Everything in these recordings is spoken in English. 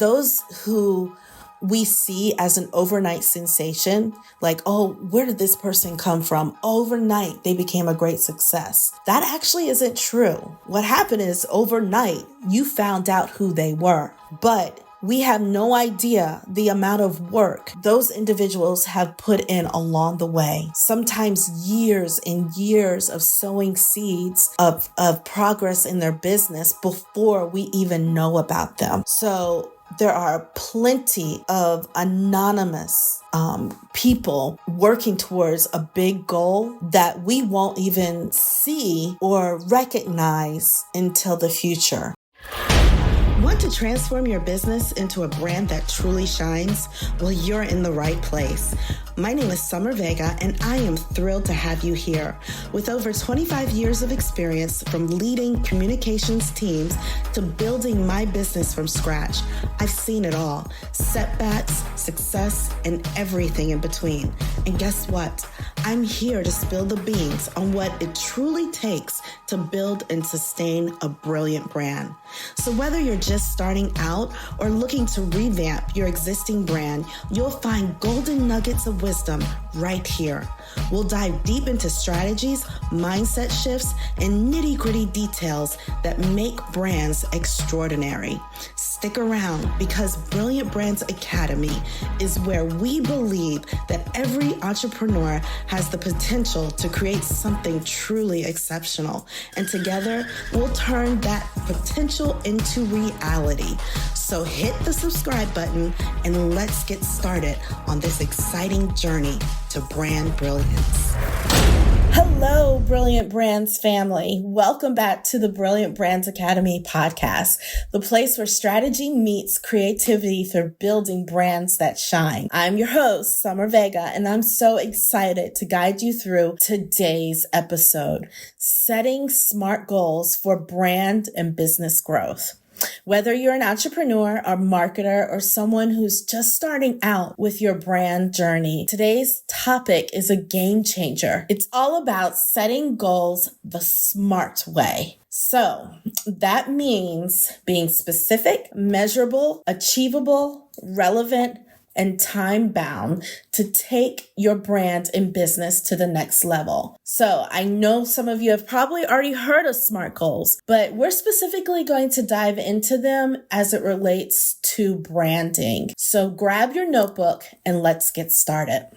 Those who we see as an overnight sensation, like, oh, where did this person come from? Overnight, they became a great success. That actually isn't true. What happened is overnight, you found out who they were, but we have no idea the amount of work those individuals have put in along the way. Sometimes years and years of sowing seeds of progress in their business before we even know about them. So there are plenty of anonymous people working towards a big goal that we won't even see or recognize until the future. Want to transform your business into a brand that truly shines? Well, you're in the right place. My name is Summer Vega, and I am thrilled to have you here. With over 25 years of experience from leading communications teams to building my business from scratch, I've seen it all. Setbacks, success, and everything in between. And guess what? I'm here to spill the beans on what it truly takes to build and sustain a brilliant brand. So whether you're just starting out or looking to revamp your existing brand, you'll find golden nuggets of wisdom right here. We'll dive deep into strategies, mindset shifts, and nitty-gritty details that make brands extraordinary. Stick around, because Brilliant Brands Academy is where we believe that every entrepreneur has the potential to create something truly exceptional. And together, we'll turn that potential into reality. So hit the subscribe button and let's get started on this exciting journey to brand brilliance. Hello, Brilliant Brands family. Welcome back to the Brilliant Brands Academy podcast, the place where strategy meets creativity for building brands that shine. I'm your host, Summer Vega, and I'm so excited to guide you through today's episode, setting smart goals for brand and business growth. Whether you're an entrepreneur, a marketer, or someone who's just starting out with your brand journey, today's topic is a game changer. It's all about setting goals the smart way. So that means being specific, measurable, achievable, relevant, and time-bound to take your brand and business to the next level. So I know some of you have probably already heard of SMART goals, but we're specifically going to dive into them as it relates to branding. So grab your notebook and let's get started.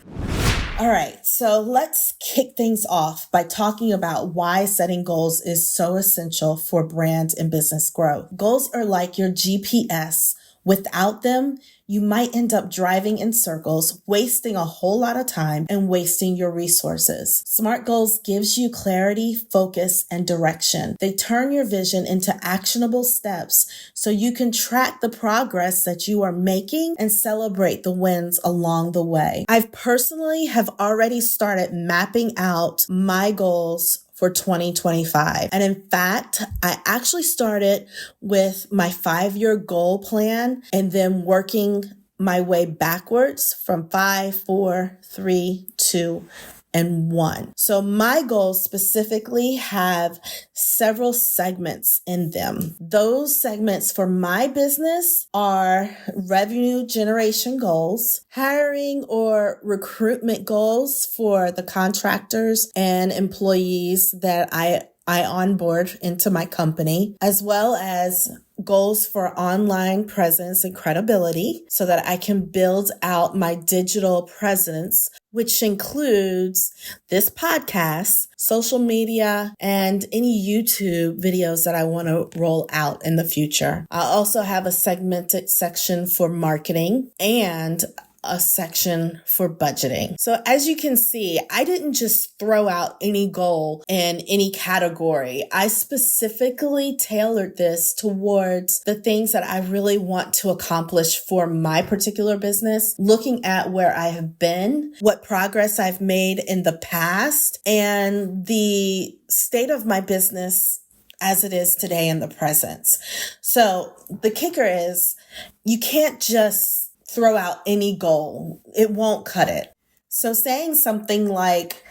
All right, so let's kick things off by talking about why setting goals is so essential for brand and business growth. Goals are like your GPS. Without them, you might end up driving in circles, wasting a whole lot of time and wasting your resources. SMART goals gives you clarity, focus, and direction. They turn your vision into actionable steps so you can track the progress that you are making and celebrate the wins along the way. I personally have already started mapping out my goals for 2025. And in fact, I actually started with my 5-year goal plan and then working my way backwards from 5, 4, 3, 2, and 1. So my goals specifically have several segments in them. Those segments for my business are revenue generation goals, hiring or recruitment goals for the contractors and employees that I onboard into my company, as well as goals for online presence and credibility so that I can build out my digital presence, which includes this podcast, social media, and any YouTube videos that I want to roll out in the future. I also have a segmented section for marketing and a section for budgeting. So as you can see, I didn't just throw out any goal in any category. I specifically tailored this towards the things that I really want to accomplish for my particular business, looking at where I have been, what progress I've made in the past, and the state of my business as it is today in the present. So the kicker is you can't just throw out any goal. It won't cut it. So saying something like,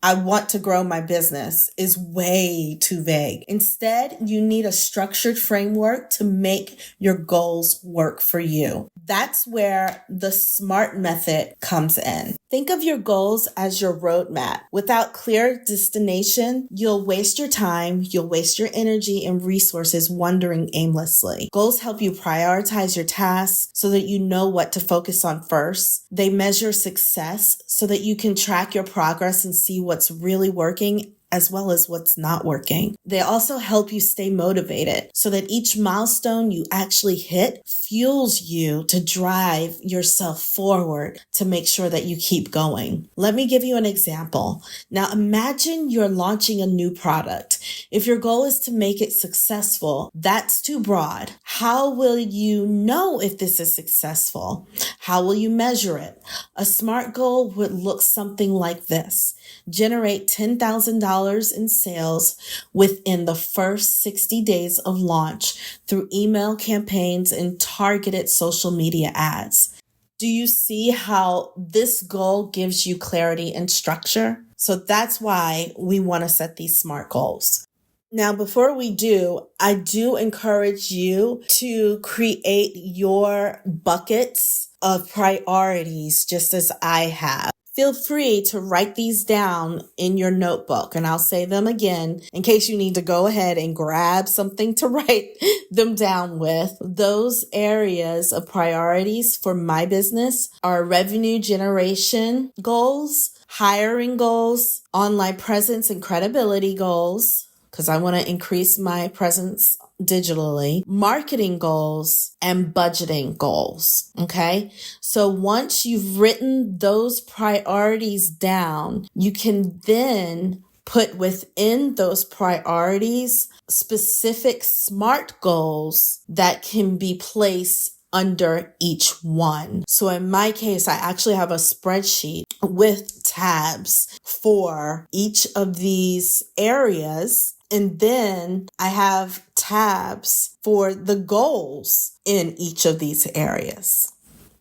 I want to grow my business is way too vague. Instead, you need a structured framework to make your goals work for you. That's where the SMART method comes in. Think of your goals as your roadmap. Without clear destination, you'll waste your time, you'll waste your energy and resources wandering aimlessly. Goals help you prioritize your tasks so that you know what to focus on first. They measure success so that you can track your progress and see what's really working as well as what's not working. They also help you stay motivated so that each milestone you actually hit fuels you to drive yourself forward to make sure that you keep going. Let me give you an example. Now imagine you're launching a new product. If your goal is to make it successful, that's too broad. How will you know if this is successful? How will you measure it? A SMART goal would look something like this. Generate $10,000 in sales within the first 60 days of launch through email campaigns and targeted social media ads. Do you see how this goal gives you clarity and structure? So that's why we want to set these SMART goals. Now, before we do, I do encourage you to create your buckets of priorities just as I have. Feel free to write these down in your notebook, and I'll say them again in case you need to go ahead and grab something to write them down with. Those areas of priorities for my business are revenue generation goals, hiring goals, online presence and credibility goals, because I want to increase my presence digitally, marketing goals, and budgeting goals. Okay. So once you've written those priorities down, you can then put within those priorities specific SMART goals that can be placed under each one. So in my case, I actually have a spreadsheet with tabs for each of these areas. And then I have tabs for the goals in each of these areas.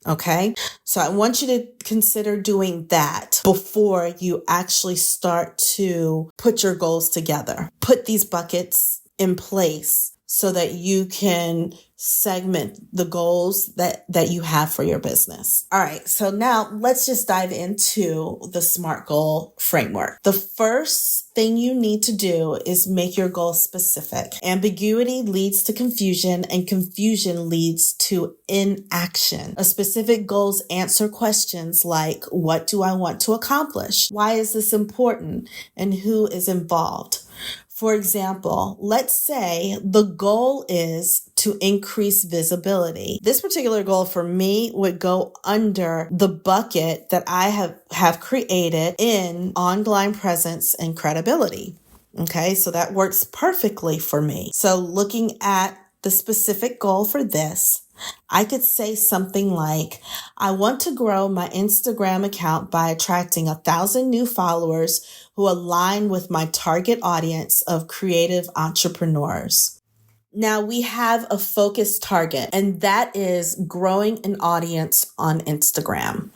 Okay. So I want you to consider doing that before you actually start to put your goals together. Put these buckets in place so that you can segment the goals that you have for your business. All right. So now let's just dive into the SMART goal framework. The first thing you need to do is make your goal specific. Ambiguity leads to confusion, and confusion leads to inaction. A specific goals answer questions like, what do I want to accomplish? Why is this important? And who is involved? For example, let's say the goal is to increase visibility. This particular goal for me would go under the bucket that I have created in online presence and credibility. Okay, so that works perfectly for me. So looking at the specific goal for this, I could say something like, I want to grow my Instagram account by attracting 1,000 new followers who align with my target audience of creative entrepreneurs. Now we have a focused target, and that is growing an audience on Instagram.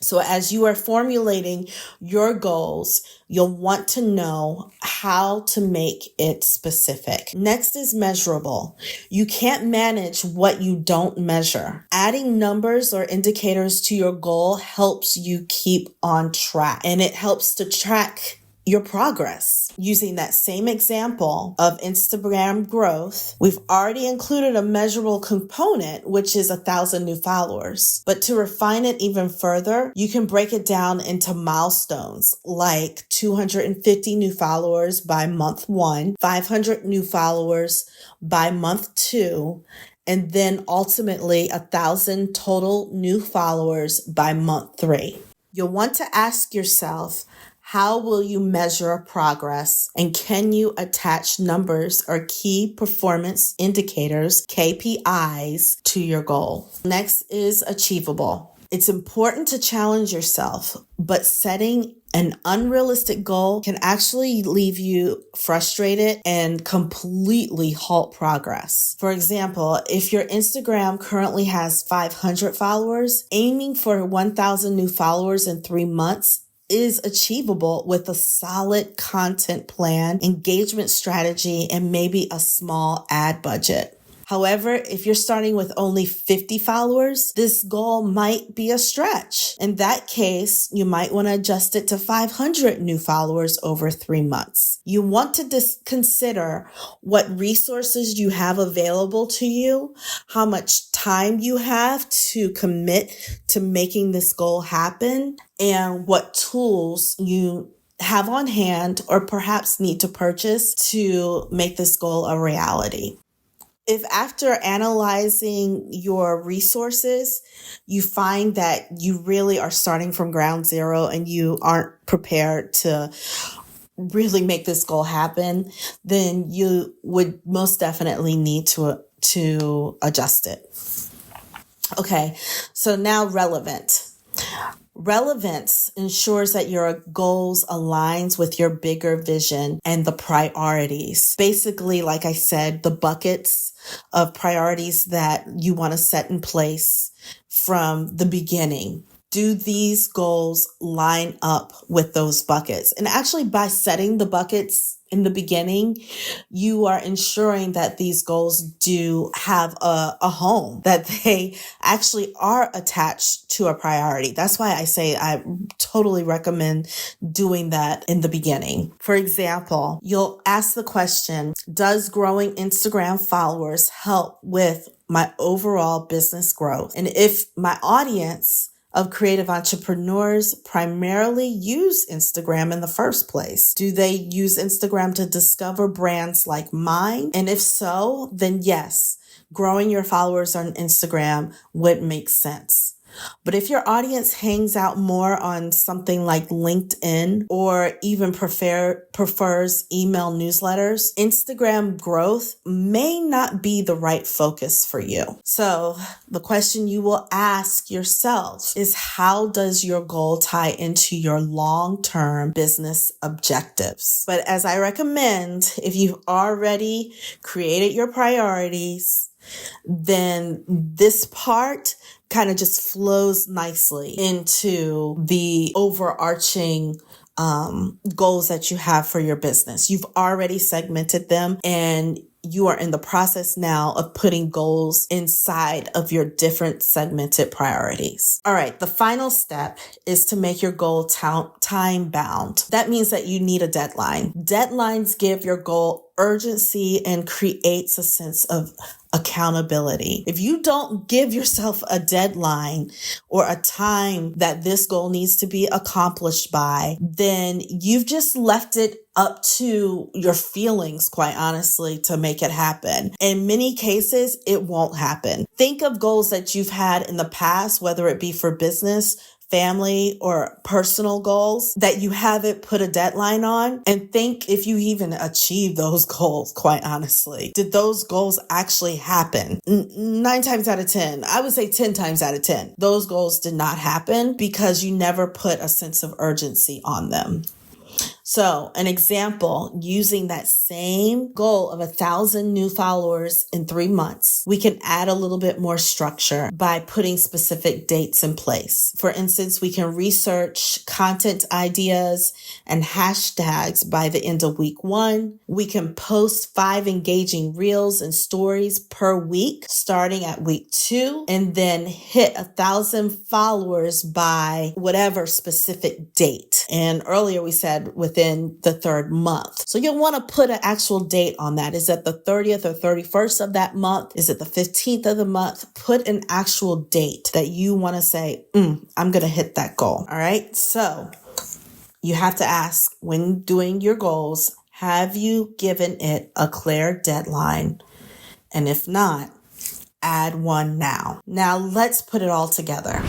So as you are formulating your goals, you'll want to know how to make it specific. Next is measurable. You can't manage what you don't measure. Adding numbers or indicators to your goal helps you keep on track, and it helps to track your progress. Using that same example of Instagram growth, we've already included a measurable component, which is 1,000 new followers. But to refine it even further, you can break it down into milestones like 250 new followers by month 1, 500 new followers by month 2, and then ultimately 1,000 total new followers by month 3. You'll want to ask yourself, how will you measure progress? And can you attach numbers or key performance indicators, KPIs, to your goal? Next is achievable. It's important to challenge yourself, but setting an unrealistic goal can actually leave you frustrated and completely halt progress. For example, if your Instagram currently has 500 followers, aiming for 1,000 new followers in 3 months is achievable with a solid content plan, engagement strategy, and maybe a small ad budget. However, if you're starting with only 50 followers, this goal might be a stretch. In that case, you might want to adjust it to 500 new followers over 3 months. You want to consider what resources you have available to you, how much time you have to commit to making this goal happen, and what tools you have on hand or perhaps need to purchase to make this goal a reality. If after analyzing your resources, you find that you really are starting from ground zero and you aren't prepared to really make this goal happen, then you would most definitely need to adjust it. Okay, so now relevant. Relevance ensures that your goals aligns with your bigger vision and the priorities. Basically, like I said, the buckets of priorities that you want to set in place from the beginning. Do these goals line up with those buckets? And actually, by setting the buckets in the beginning, you are ensuring that these goals do have a home, that they actually are attached to a priority. That's why I say I totally recommend doing that in the beginning. For example, you'll ask the question, does growing Instagram followers help with my overall business growth? And if my audience of creative entrepreneurs primarily use Instagram in the first place? Do they use Instagram to discover brands like mine? And if so, then yes, growing your followers on Instagram would make sense. But if your audience hangs out more on something like LinkedIn or even prefers email newsletters, Instagram growth may not be the right focus for you. So the question you will ask yourself is, how does your goal tie into your long-term business objectives? But as I recommend, if you've already created your priorities, then this part kind of just flows nicely into the overarching goals that you have for your business. You've already segmented them and you are in the process now of putting goals inside of your different segmented priorities. All right, the final step is to make your goal time bound. That means that you need a deadline. Deadlines give your goal urgency and creates a sense of accountability. If you don't give yourself a deadline or a time that this goal needs to be accomplished by, then you've just left it up to your feelings, quite honestly, to make it happen. In many cases, it won't happen. Think of goals that you've had in the past, whether it be for business, family, or personal goals that you haven't put a deadline on, and think if you even achieved those goals, quite honestly. Did those goals actually happen? 9 times out of 10, I would say 10 times out of 10, those goals did not happen because you never put a sense of urgency on them. So an example, using that same goal of 1,000 new followers in 3 months, we can add a little bit more structure by putting specific dates in place. For instance, we can research content ideas and hashtags by the end of week 1. We can post 5 engaging reels and stories per week, starting at week 2, and then hit 1,000 followers by whatever specific date. And earlier we said within the 3rd month. So you'll want to put an actual date on that. Is it the 30th or 31st of that month? Is it the 15th of the month? Put an actual date that you want to say, I'm going to hit that goal. All right. So you have to ask, when doing your goals, have you given it a clear deadline? And if not, add one now. Now let's put it all together.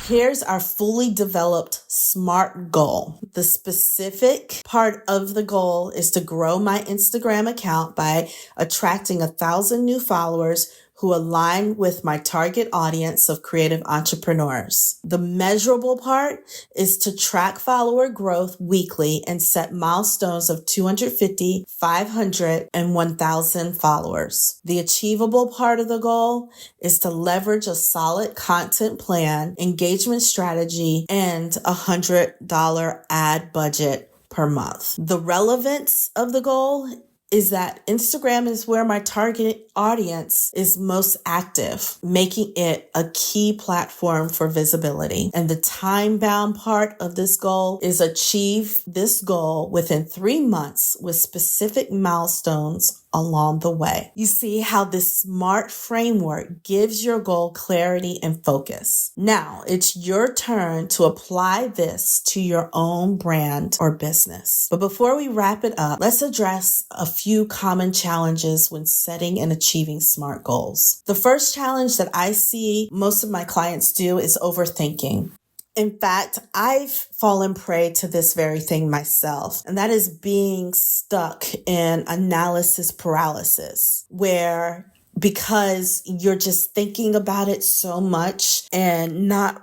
Here's our fully developed SMART goal. The specific part of the goal is to grow my Instagram account by attracting 1,000 new followers who who align with my target audience of creative entrepreneurs. The measurable part is to track follower growth weekly and set milestones of 250, 500, and 1,000 followers. The achievable part of the goal is to leverage a solid content plan, engagement strategy, and $100 ad budget per month. The relevance of the goal is that Instagram is where my target audience is most active, making it a key platform for visibility. And the time-bound part of this goal is achieve this goal within 3 months with specific milestones along the way. You see how this SMART framework gives your goal clarity and focus. Now it's your turn to apply this to your own brand or business. But before we wrap it up, let's address a few common challenges when setting and achieving SMART goals. The first challenge that I see most of my clients do is overthinking. In fact, I've fallen prey to this very thing myself, and that is being stuck in analysis paralysis, where because you're just thinking about it so much and not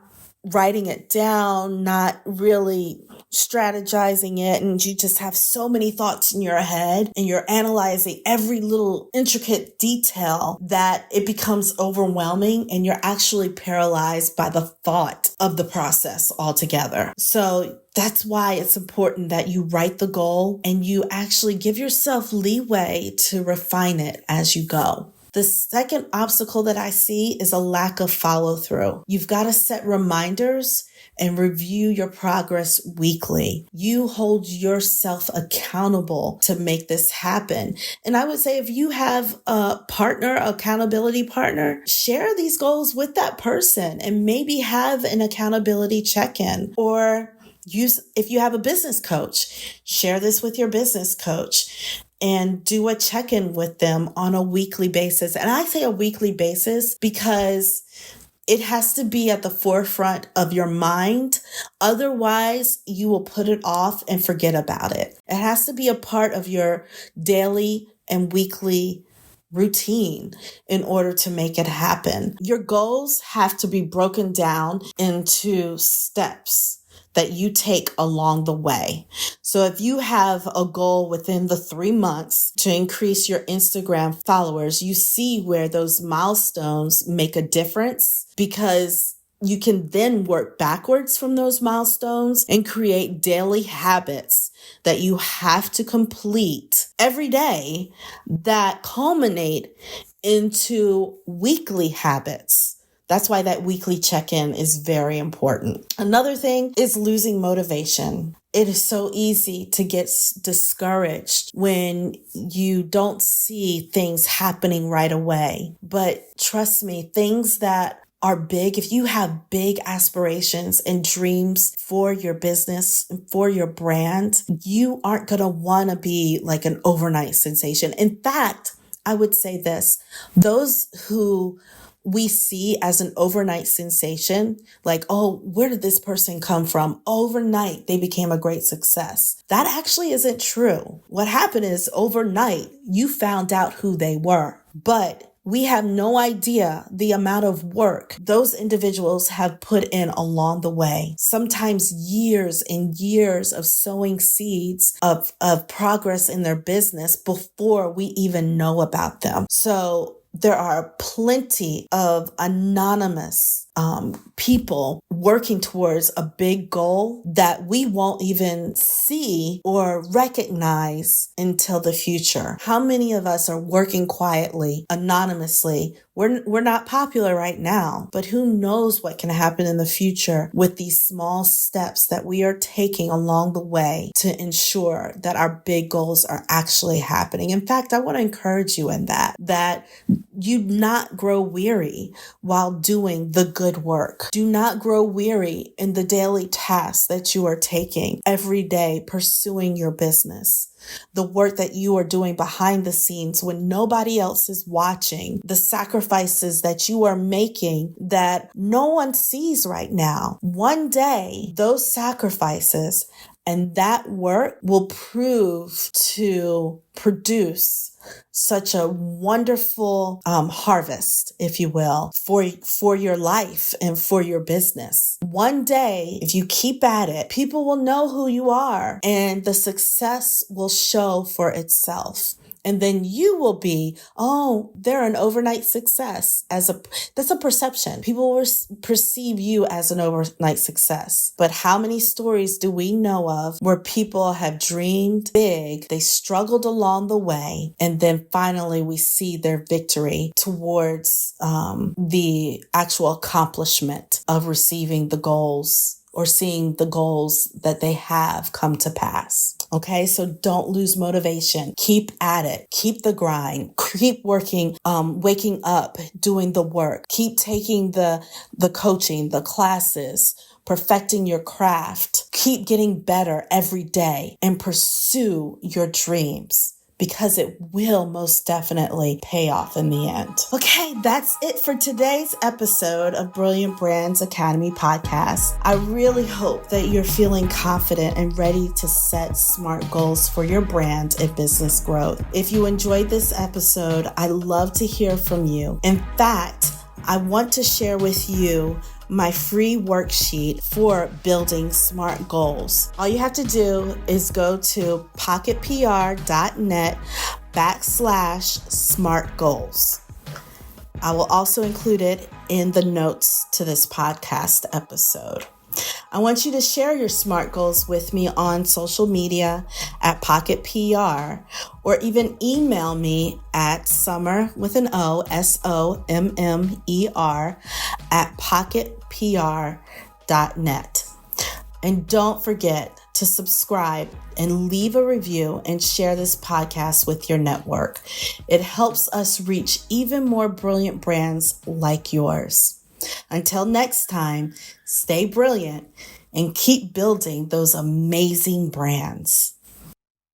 writing it down, not really strategizing it, and you just have so many thoughts in your head and you're analyzing every little intricate detail that it becomes overwhelming and you're actually paralyzed by the thought of the process altogether. So that's why it's important that you write the goal and you actually give yourself leeway to refine it as you go. The second obstacle that I see is a lack of follow through. You've got to set reminders and review your progress weekly. You hold yourself accountable to make this happen. And I would say if you have a partner, accountability partner, share these goals with that person and maybe have an accountability check-in, or if you have a business coach, share this with your business coach and do a check-in with them on a weekly basis. And I say a weekly basis because it has to be at the forefront of your mind. Otherwise, you will put it off and forget about it. It has to be a part of your daily and weekly routine in order to make it happen. Your goals have to be broken down into steps that you take along the way. So if you have a goal within the 3 months to increase your Instagram followers, you see where those milestones make a difference, because you can then work backwards from those milestones and create daily habits that you have to complete every day that culminate into weekly habits. That's why that weekly check-in is very important. Another thing is losing motivation. It is so easy to get discouraged when you don't see things happening right away. But trust me, things that are big, if you have big aspirations and dreams for your business, for your brand, you aren't going to want to be like an overnight sensation. In fact, I would say this, those who we see as an overnight sensation, like, oh, where did this person come from? Overnight, they became a great success. That actually isn't true. What happened is overnight, you found out who they were, but we have no idea the amount of work those individuals have put in along the way. Sometimes years and years of sowing seeds of progress in their business before we even know about them. So there are plenty of anonymous people working towards a big goal that we won't even see or recognize until the future. How many of us are working quietly, anonymously? We're not popular right now, but who knows what can happen in the future with these small steps that we are taking along the way to ensure that our big goals are actually happening. In fact, I want to encourage you in that you not grow weary while doing the good work. Do not grow weary in the daily tasks that you are taking every day, pursuing your business. The work that you are doing behind the scenes when nobody else is watching, the sacrifices that you are making that no one sees right now. One day, those sacrifices and that work will prove to produce such a wonderful harvest, if you will, for your life and for your business. One day, if you keep at it, people will know who you are and the success will show for itself. And then you will be, oh, they're an overnight success. That's a perception. People will perceive you as an overnight success. But how many stories do we know of where people have dreamed big, they struggled along the way, and then finally we see their victory towards the actual accomplishment of receiving the goals or seeing the goals that they have come to pass. Okay, so don't lose motivation. Keep at it. Keep the grind. Keep working, waking up, doing the work. Keep taking the coaching, the classes, perfecting your craft. Keep getting better every day and pursue your dreams, because it will most definitely pay off in the end. Okay, that's it for today's episode of Brilliant Brands Academy podcast. I really hope that you're feeling confident and ready to set smart goals for your brand and business growth. If you enjoyed this episode, I'd love to hear from you. In fact, I want to share with you my free worksheet for building smart goals. All you have to do is go to pocketpr.net/smart goals. I will also include it in the notes to this podcast episode. I want you to share your SMART goals with me on social media at Pocket PR, or even email me at Sommer with an O, SOMMER at pocketpr.net. And don't forget to subscribe and leave a review and share this podcast with your network. It helps us reach even more brilliant brands like yours. Until next time, stay brilliant and keep building those amazing brands.